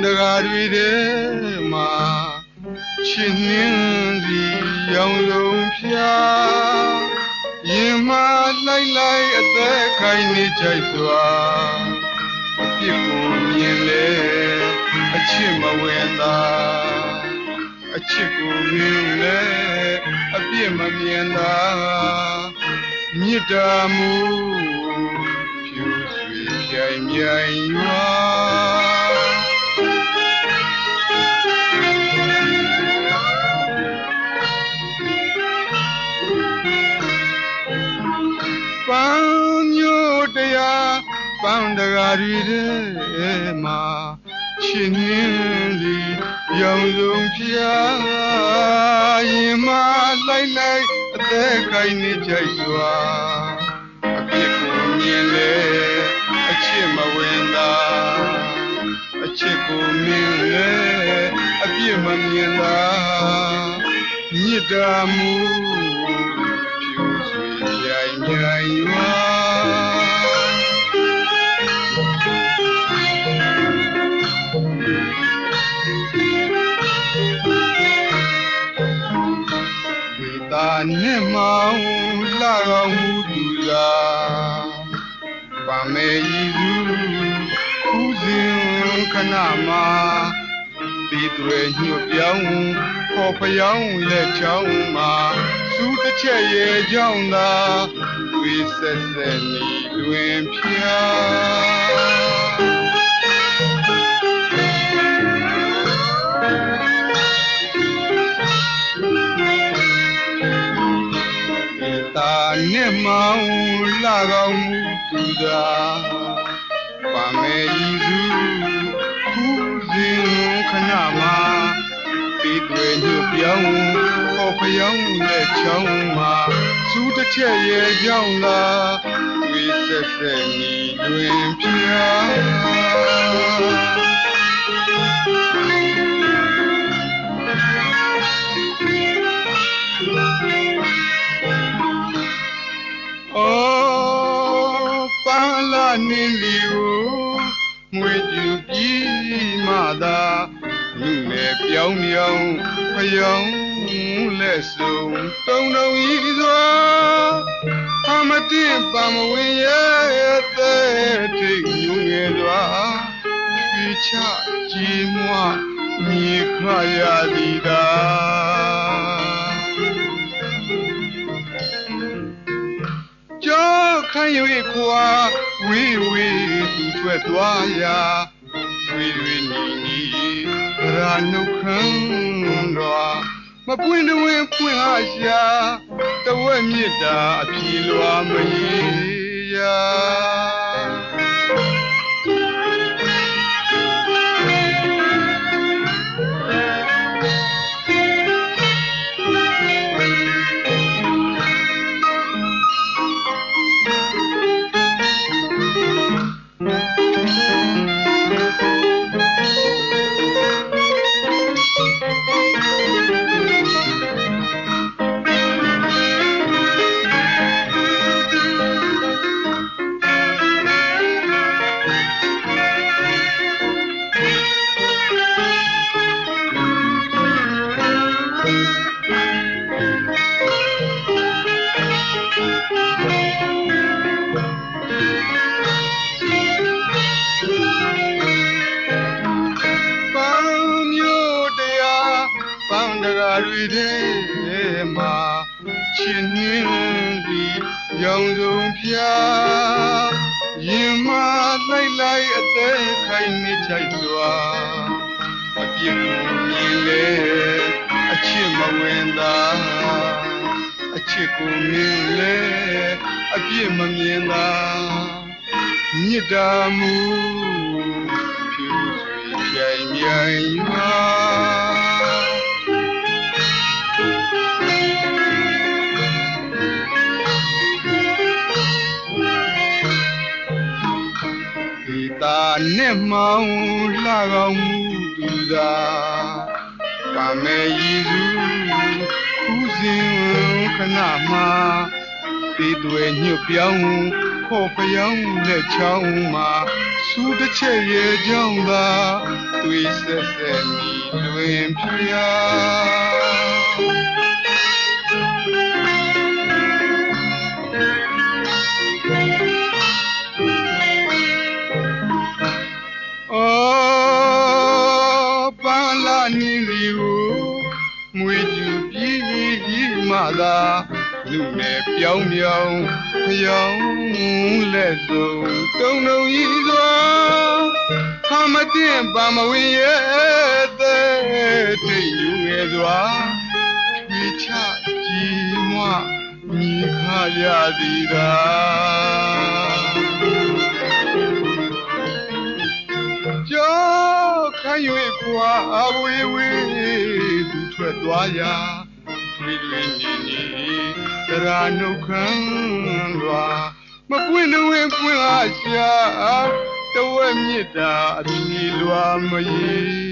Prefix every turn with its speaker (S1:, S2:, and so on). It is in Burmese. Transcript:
S1: တကားတွေထဲမှာချစ်နှင်းစီရောင်စုံဖြာရင်မလိုက်လိုက်အသက်ခိုင်နေကြိုက်စွာအပြစ်ကိုမြင်လေအချစ်မဝင်သာအချစ်ကိုမြင်လေအပြစ်မမြင်သာမြစ်တာမူဖြူဆွေပြိုင်မြိုင်ရွာပန်းညိုတရားပန်းတကားတွေထဲမှာချစ်နှင်းစီရောင်စုံဖြာရင်မလိုက်လိုက်အသက်ကိုင်းနေကြိုက်စွာအပြစ်ကိုမြင်လေအချစ်မဝင်သာအချစ်ကိုမြင်လေအပြစ်မမြင်သာမြစ်တာမူဖြူဆွေပြိုင်မြိုင်ရွာနဲ့မောင်လာတော်မူသူသာဗမေဤသူခုစဉ်ခဏမှာဒီတွေညွတ်ပြောင်းခေါ်ဖျောင်းလက်ချောင်းမှာသူတစ်ချက်ရဲ့ကြောင့်သာဝိဆက်ဆက်နီတွင်ဖြာနဲ့မောင်လာတော်မူသူသာဗမေဤသူခုစဉ်ခဏမှာဒီတွေညွတ်ပြောင်းခေါ်ဖျောင်းလက်ချောင်းမှာသူတစ်ချက်ရဲ့ကြောင့်သာဝိဆက်ဆက်နီတွင်ဖြာနေလီကိုမွေကျူပြီးမှသာလူနဲ့ပြောင်းပြောင်းဖျောင်းလက်စုံတုံတုံဤစွာအမတင်ပါမဝင်ရဲ့တဲ့ထိတ်ညူငယ်စွာဖြေချကြည်မွမြေခရသည်သာခိုင်၍ခွာဝေးဝေးသူထွက်သွားရာဝေးဝေးနီနီရာနှုတ်ခမ်းတော်မပွင့်တွင်ပွင့်အားရှာတဝက်မြစ်တာအဖြေလွာမရေရာတွေထဲမှာချစ်နှင်းစီရောင်စုံဖြာရင်မလိုက်လိုက်အသက်ခိုင်နေကြိုက်စွာအပြစ်ကိုမြင်လေအချစ်မဝင်သာအချစ်ကိုမြင်လေအပြစ်မမြင်သာမြစ်တာမူဖြူဆွေပြိုင်မြိုင်ရွာနဲ့မောင်လာတော်မူသူသာဗမေဤသူခုစဉ်ခဏမှာဒီတွေညွတ်ပြောင်း ဖော်ဖျောင်းလက်ချောင်းမှာစူးတစ်ချက်ရဲ့ကြောင့်သာသွေးဆက်ဆက်မိလွင်ဖျာပန်းလာနေစီကိုမွေကျူပြီးမှသာလူနဲ့ပြောင်းပြောင်းဖျောင်းလက်စုံတုံတုံဤစွာဟာမတင်ပါမဝင်ရဲ့တဲ့ထိတ်ညူငယ်စွာဒီချကြည်မွညီခါရသည်သာကြောခိုင်း၍ကွာဝေးဝေးသူထွက်သွားရာတွေတွေညီညီတရာနှုတ်ခမ်းလွာမပွင့်တွင်ပွင့်အားရှာတဝက်မြစ်တာအဖြေလွာမရည်